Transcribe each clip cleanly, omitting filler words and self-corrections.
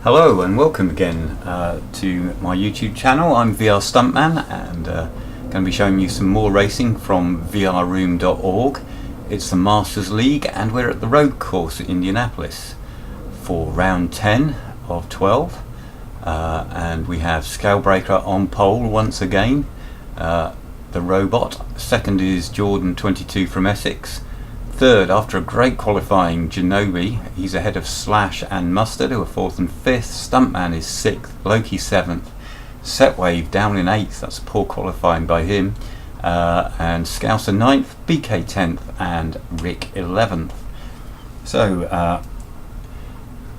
Hello and welcome again to my YouTube channel. I'm VR Stuntman and going to be showing you some more racing from vrroom.org. It's the Masters League and we're at the road course at Indianapolis for round 10 of 12 and we have Scalebreaker on pole once again, the robot. Second is Jordan 22 from Essex. Third, after a great qualifying, Genobi. He's ahead of Slash and Mustard, who are 4th and 5th. Stuntman is 6th, Loki 7th, Setwave down in 8th, that's poor qualifying by him, and Scouser 9th, BK 10th and Rick 11th. So,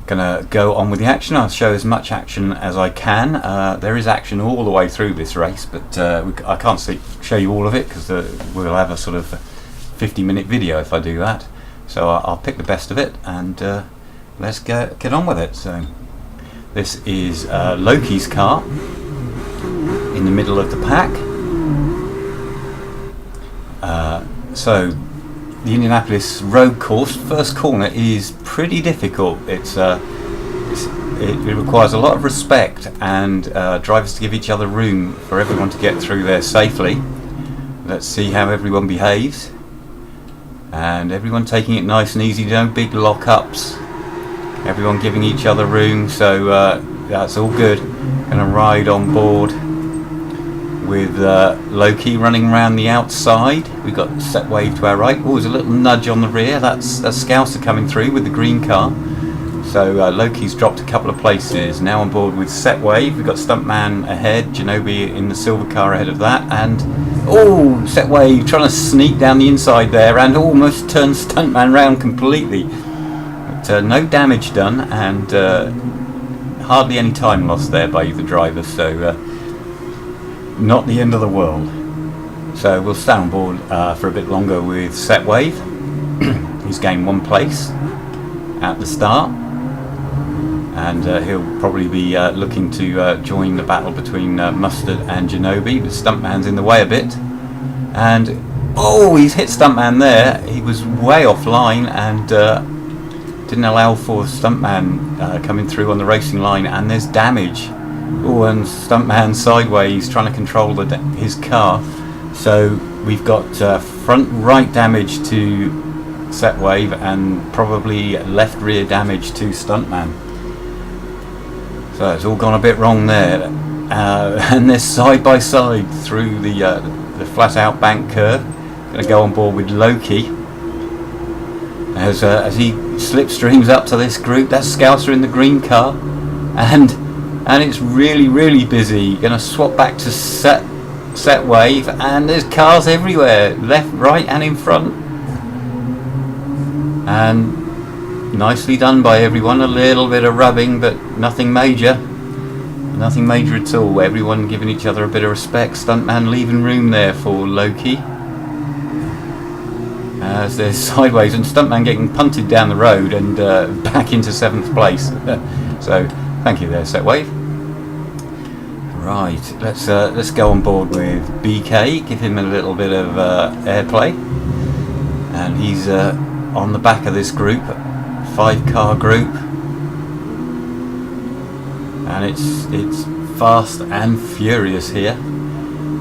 gonna go on with the action. I'll show as much action as I can. There is action all the way through this race, but I can't show you all of it because we'll have a sort of 50-minute video if I do that. So I'll pick the best of it and let's get on with it. So this is Loki's car in the middle of the pack. So the Indianapolis road course, first corner is pretty difficult. It requires a lot of respect and drivers to give each other room for everyone to get through there safely. Let's see how everyone behaves. And everyone taking it nice and easy, no big lock-ups. Everyone giving each other room, so that's all good. Gonna ride on board with Loki running around the outside. We've got Setwave to our right. Oh, there's a little nudge on the rear. That's Scouser coming through with the green car. So Loki's dropped a couple of places. Now on board with Setwave. We've got Stuntman ahead, Genobi in the silver car ahead of that, and oh, Setwave trying to sneak down the inside there and almost turns Stuntman round completely. But no damage done and hardly any time lost there by either driver, so not the end of the world. So we'll stay on board for a bit longer with Setwave. He's gained one place at the start. And he'll probably be looking to join the battle between Mustard and Genobi, but Stuntman's in the way a bit. And oh, he's hit Stuntman there. He was way offline and didn't allow for Stuntman coming through on the racing line, and there's damage. Oh, and Stuntman sideways trying to control his car. So we've got front right damage to Setwave and probably left rear damage to Stuntman. So it's all gone a bit wrong there, and they're side by side through the flat out bank curve. Going to go on board with Loki as he slipstreams up to this group. That's Scouser in the green car, and it's really busy. Going to swap back to Setwave, and there's cars everywhere, left, right, and in front. And nicely done by everyone. A little bit of rubbing, but nothing major at all. Everyone giving each other a bit of respect. Stuntman leaving room there for Loki as they're sideways, and Stuntman getting punted down the road and back into 7th place. So thank you there, Setwave. Right, let's go on board with BK, give him a little bit of airplay, and he's on the back of this group, 5-car group, and it's fast and furious here.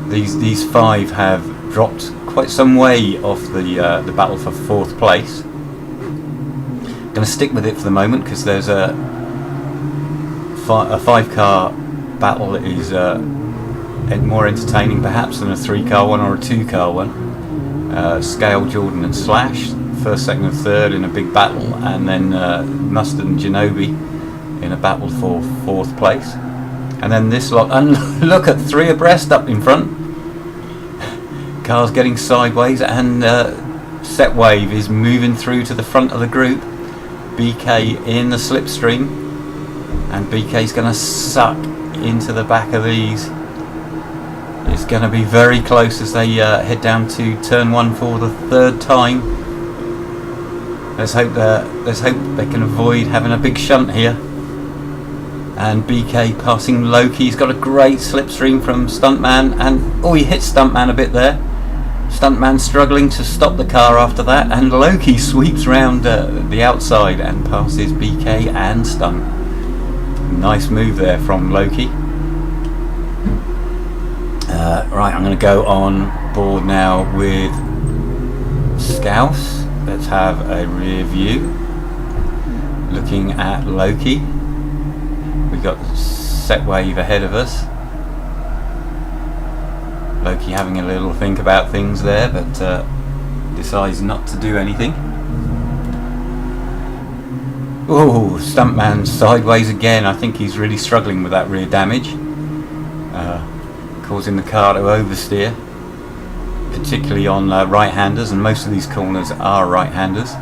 These 5 have dropped quite some way off the battle for 4th place. Going to stick with it for the moment because there's a 5-car battle is more entertaining perhaps than a 3-car one or a 2-car one. Scale, Jordan and Slash, 1st, 2nd and 3rd in a big battle, and then Mustard and Genobi in a battle for 4th place. And then this lot, and look at 3 abreast up in front. Cars getting sideways, and Setwave is moving through to the front of the group. BK in the slipstream, and BK's going to suck into the back of these. It's going to be very close as they head down to turn 1 for the 3rd time. Let's hope they can avoid having a big shunt here. And BK passing Loki. He's got a great slipstream from Stuntman, and oh, he hit Stuntman a bit there. Stuntman struggling to stop the car after that, and Loki sweeps round the outside and passes BK and Stunt. Nice move there from Loki. Right, I'm going to go on board now with Scouse. Let's have a rear view. Looking at Loki. We've got Set Wave ahead of us. Loki having a little think about things there, but decides not to do anything. Oh, Stuntman sideways again. I think he's really struggling with that rear damage, causing the car to oversteer, particularly on right-handers, and most of these corners are right-handers.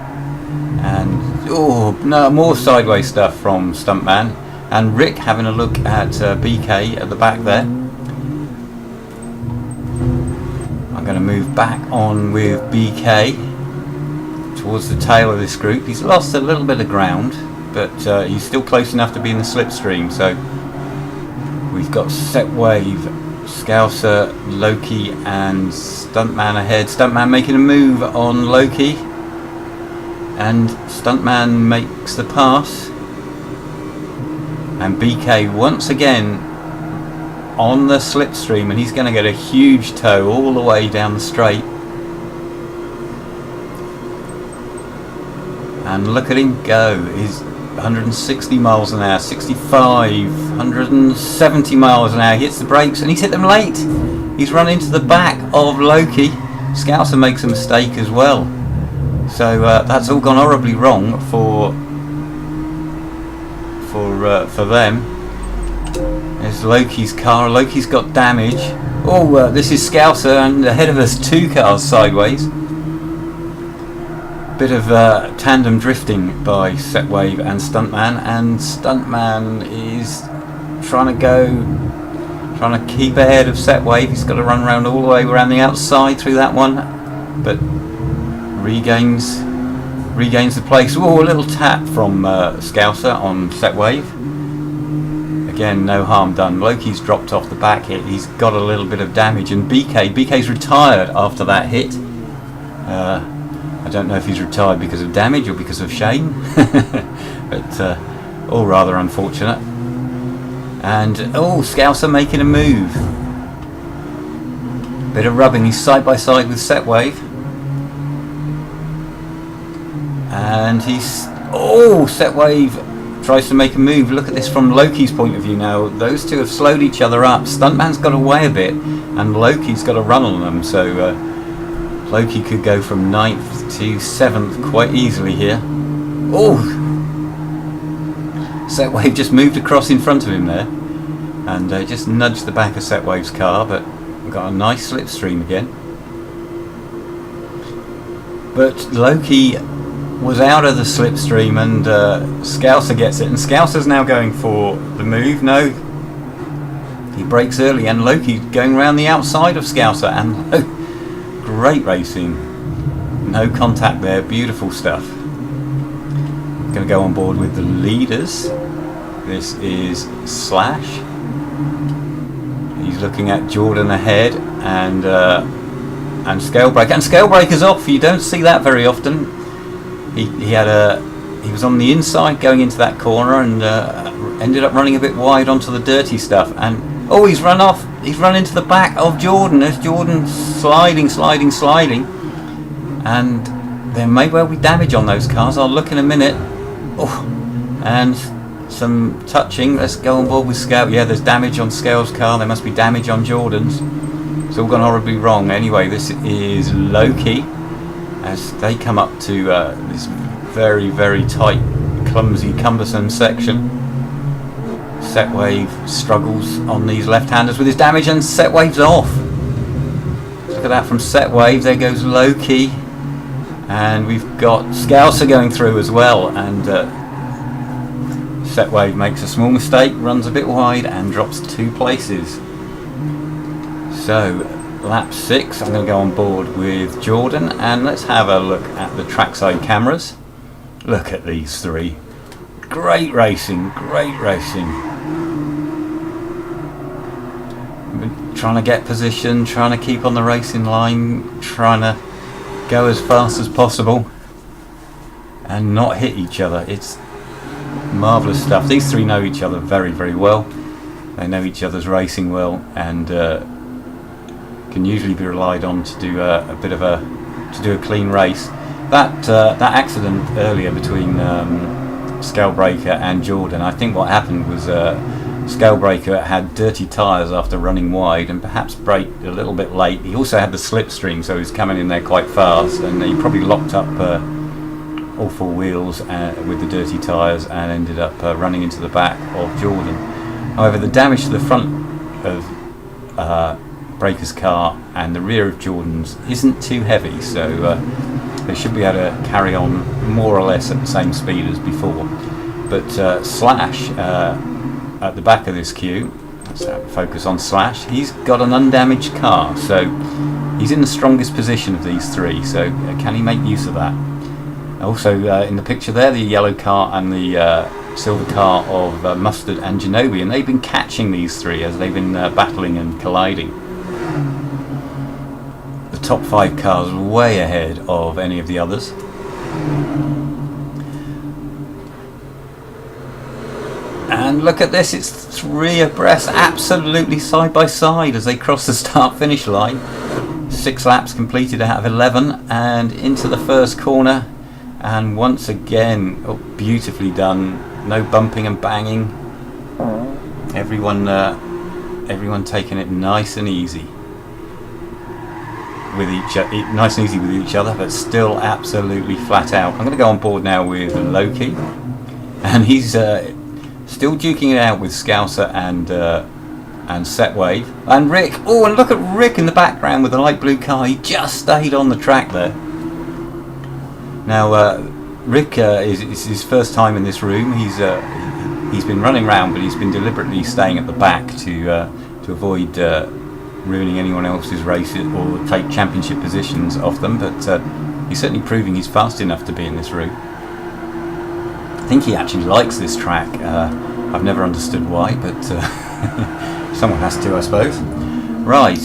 And oh no, more sideways stuff from Stuntman. And Rick having a look at BK at the back there. I'm going to move back on with BK towards the tail of this group. He's lost a little bit of ground, but he's still close enough to be in the slipstream. So we've got Set Wave, Scouser, Loki and Stuntman ahead. Stuntman making a move on Loki, and Stuntman makes the pass, and BK once again on the slipstream, and he's going to get a huge tow all the way down the straight. And look at him go. He's 160 miles an hour, 65, 170 miles an hour. He hits the brakes and he's hit them late. He's run into the back of Loki. Scouser makes a mistake as well. So that's all gone horribly wrong for them. There's Loki's car. Loki's got damage. Oh, this is Scouser, and ahead of us 2 cars sideways. Bit of tandem drifting by Set Wave and Stuntman, and Stuntman is trying to keep ahead of Set Wave. He's got to run around all the way around the outside through that one, but regains the place. Oh, a little tap from Scouser on Set Wave. Again, no harm done. Loki's dropped off the back hit. He's got a little bit of damage, and BK's retired after that hit. I don't know if he's retired because of damage or because of shame, but all rather unfortunate. And oh, Scouser making a move. Bit of rubbing. He's side by side with Set Wave, and Set Wave tries to make a move. Look at this from Loki's point of view now. Those two have slowed each other up. Stuntman's got away a bit, and Loki's got a run on them. So Loki could go from 9th to 7th quite easily here. Oh! Set Wave just moved across in front of him there, and just nudged the back of Set Wave's car, but we've got a nice slipstream again. But Loki was out of the slipstream, and Scouser gets it, and Scouser's now going for the move. No, he brakes early, and Loki going around the outside of Scouser, and great racing, no contact there, beautiful stuff. Going to go on board with the leaders. This is Slash. He's looking at Jordan ahead, and Scalebrake, and Scalebreaker's off. You don't see that very often. He was on the inside going into that corner, and ended up running a bit wide onto the dirty stuff, and oh, he's run off. He's run into the back of Jordan. There's Jordan sliding, and there may well be damage on those cars. I'll look in a minute. Oh, and some touching. Let's go on board with Scale. Yeah, there's damage on Scale's car. There must be damage on Jordan's. It's all gone horribly wrong. Anyway, this is Loki as they come up to this very, very tight, clumsy, cumbersome section. Set Wave struggles on these left-handers with his damage, and Set Wave's off. Look at that from Set Wave. There goes Loki, and we've got Scouser going through as well, and Set Wave makes a small mistake, runs a bit wide, and drops 2 places. So lap 6, I'm going to go on board with Jordan, and let's have a look at the trackside cameras. Look at these 3. Great racing, great racing. Trying to get position, trying to keep on the racing line, trying to go as fast as possible and not hit each other. It's marvellous stuff. These three know each other very, very well. They know each other's racing well, and can usually be relied on to do a clean race. That accident earlier between Scalebreaker and Jordan, I think what happened was Scalebreaker had dirty tyres after running wide and perhaps braked a little bit late. He also had the slipstream, so he was coming in there quite fast, and he probably locked up all four wheels with the dirty tyres and ended up running into the back of Jordan. However, the damage to the front of Breaker's car and the rear of Jordan's isn't too heavy, so they should be able to carry on more or less at the same speed as before. But Slash, at the back of this queue, let's focus on Slash, he's got an undamaged car, so he's in the strongest position of these three, so can he make use of that? Also in the picture there, the yellow car and the silver car of Mustard and Genobi, and they've been catching these three as they've been battling and colliding. The top five cars are way ahead of any of the others. And look at this, it's three abreast, absolutely side by side as they cross the start-finish line. 6 laps completed out of 11 and into the first corner. And once again, beautifully done. No bumping and banging. Everyone taking it nice and easy with each other, but still absolutely flat out. I'm going to go on board now with Loki, and he's still duking it out with Scouser and Setwave and Rick. Oh, and look at Rick in the background with the light blue car. He just stayed on the track there. Now, Rick is his first time in this room. He's been running around, but he's been deliberately staying at the back to avoid ruining anyone else's races or take championship positions off them. But he's certainly proving he's fast enough to be in this room. I think he actually likes this track. I've never understood why, but someone has to, I suppose. Right,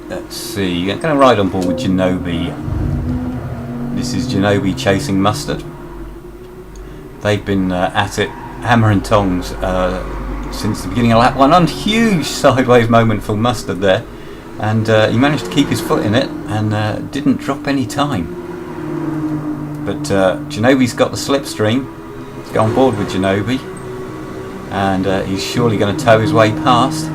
let's see. I'm going to ride on board with Genobi. This is Genobi chasing Mustard. They've been at it hammer and tongs since the beginning of lap 1. On huge sideways moment for Mustard there, and he managed to keep his foot in it and didn't drop any time. But Genobi's got the slipstream. Let's go on board with Genobi, and he's surely going to tow his way past,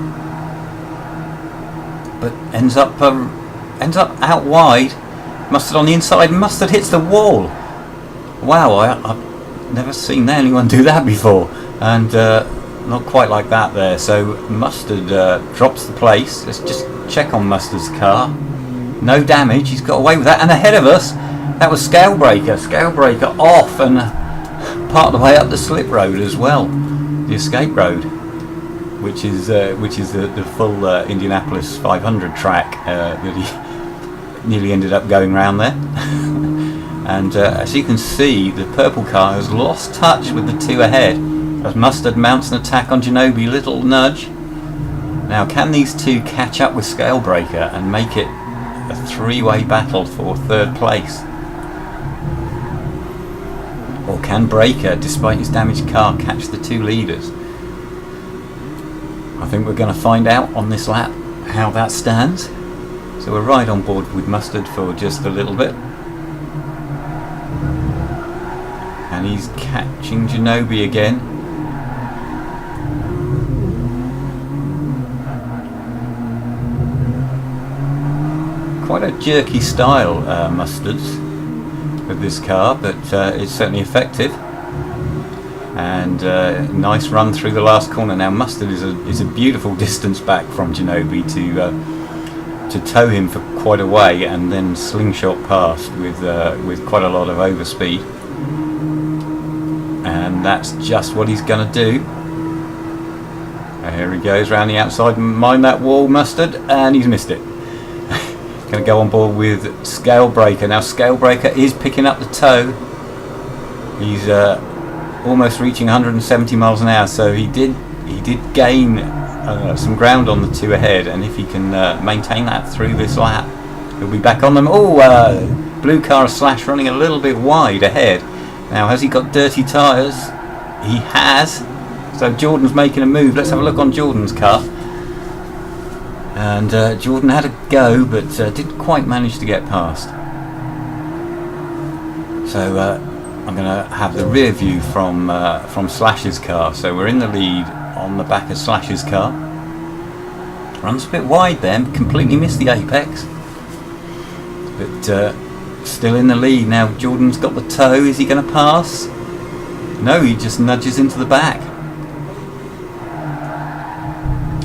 but ends up out wide. Mustard on the inside, Mustard hits the wall. Wow, I've never seen anyone do that before, and not quite like that there. So Mustard drops the place. Let's just check on Mustard's car. No damage, he's got away with that, and ahead of us, that was Scalebreaker. Scalebreaker off and part of the way up the slip road as well, the escape road, which is the full Indianapolis 500 track that he nearly ended up going round there. And as you can see, the purple car has lost touch with the two ahead as Mustard mounts an attack on Genobi. Little nudge. Now, can these two catch up with Scalebreaker and make it a three-way battle for third place? Or can Breaker, despite his damaged car, catch the two leaders? I think we're going to find out on this lap how that stands. So we're right on board with Mustard for just a little bit. And he's catching Genobi again. Quite a jerky style, Mustard's, with this car, but it's certainly effective. And nice run through the last corner. Now Mustard is a beautiful distance back from Genobi to tow him for quite a way and then slingshot past with quite a lot of overspeed. And that's just what he's going to do. Here he goes round the outside. Mind that wall, Mustard, and he's missed it. Going to go on board with Scalebreaker. Now Scalebreaker is picking up the tow. He's almost reaching 170 miles an hour, so he did gain some ground on the two ahead, and if he can maintain that through this lap, he'll be back on them. Blue car Slash running a little bit wide ahead. Now, has he got dirty tyres? He has. So Jordan's making a move. Let's have a look on Jordan's car. And Jordan had a go, but didn't quite manage to get past. So I'm going to have the rear view from Slash's car. So we're in the lead on the back of Slash's car. Runs a bit wide then, completely missed the apex. But still in the lead now. Jordan's got the toe. Is he going to pass? No, he just nudges into the back.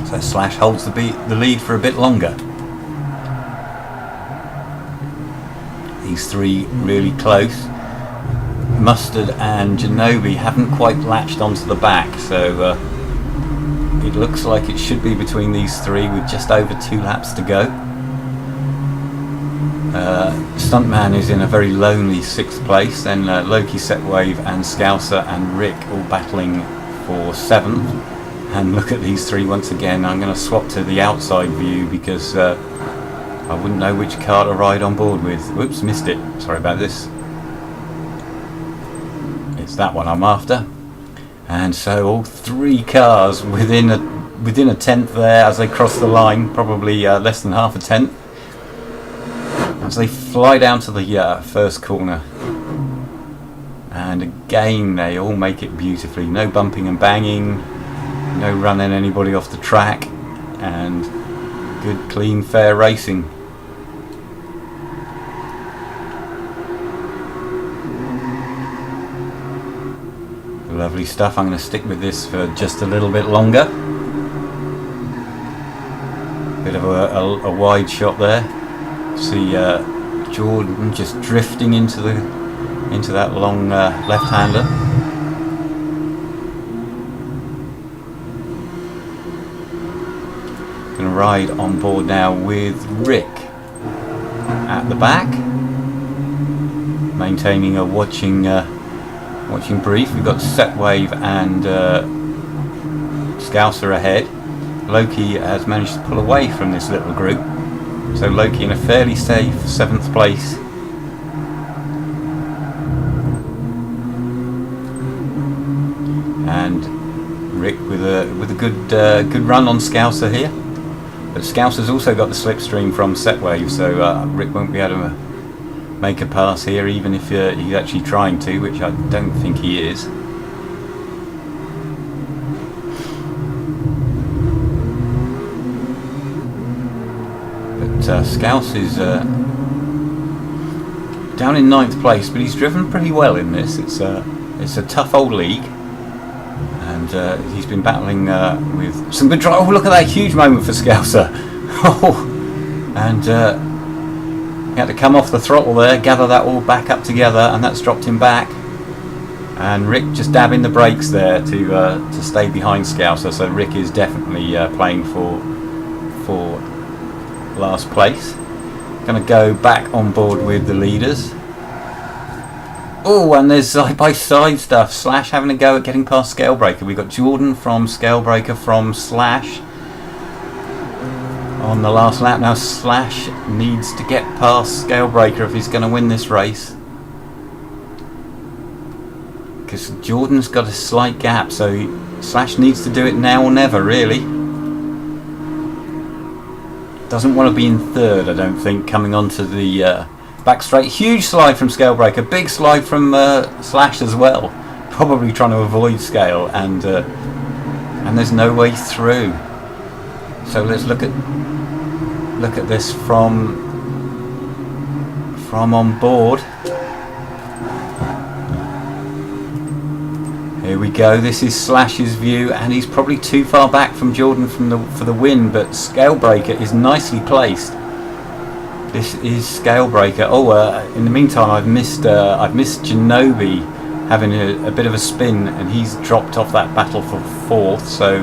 So Slash holds the lead for a bit longer. These three really close. Mustard and Genobi haven't quite latched onto the back, so it looks like it should be between these three with just over 2 laps to go. Stuntman is in a very lonely 6th place, then Loki, Setwave and Scouser and Rick all battling for 7th. And look at these three once again. I'm going to swap to the outside view because I wouldn't know which car to ride on board with. Whoops, missed it. Sorry about this. It's that one I'm after. And so all 3 cars within a 10th there as they cross the line, probably less than half a tenth, as they fly down to the first corner. And again they all make it beautifully. No bumping and banging, no running anybody off the track, and good clean fair racing. Lovely stuff. I'm going to stick with this for just a little bit longer. Bit of a wide shot there. See Jordan just drifting into that long left-hander. Going to ride on board now with Rick at the back, maintaining a watching brief. We've got Setwave and Scouser ahead. Loki has managed to pull away from this little group, so Loki in a fairly safe 7th place. And Rick with a good run on Scouser here, but Scouser's also got the slipstream from Setwave, so Rick won't be able to make a pass here, even if he's actually trying to, which I don't think he is. But Scouse is down in 9th place, but he's driven pretty well in this. It's a tough old league, and he's been battling with some good drive. Oh, look at that huge moment for Scouser. Oh, and he had to come off the throttle there, gather that all back up together, and that's dropped him back. And Rick just dabbing the brakes there to stay behind Scouser. So Rick is definitely playing for last place. Going to go back on board with the leaders. Oh, and there's side by side stuff. Slash having a go at getting past Scalebreaker. We've got Jordan from Scalebreaker from Slash on the last lap. Now Slash needs to get past Scalebreaker if he's going to win this race, because Jordan's got a slight gap, so Slash needs to do it now or never, really. Doesn't want to be in 3rd, I don't think, coming onto the back straight. Huge slide from Scalebreaker, big slide from Slash as well, probably trying to avoid Scale, and there's no way through. So let's look at this from on board. Here we go. This is Slash's view, and he's probably too far back from Jordan for the win, but Scalebreaker is nicely placed. This is Scalebreaker. Oh, in the meantime, I've missed Genobi having a bit of a spin, and he's dropped off that battle for 4th. So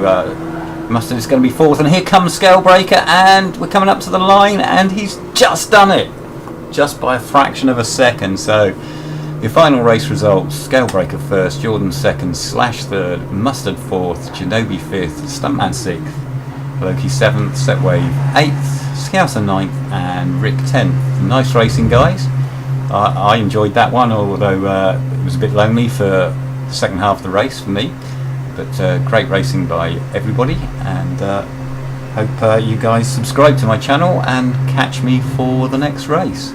Mustard is going to be 4th, and here comes Scalebreaker, and we're coming up to the line, and he's just done it, just by a fraction of a second. So your final race results: Scalebreaker 1st, Jordan 2nd, Slash 3rd, Mustard 4th, Genobi 5th, Stuntman 6th, Loki 7th, Setwave 8th, Scouser 9th, and Rick 10th. Nice racing, guys. I enjoyed that one, although it was a bit lonely for second half of the race for me. But great racing by everybody, and hope you guys subscribe to my channel and catch me for the next race.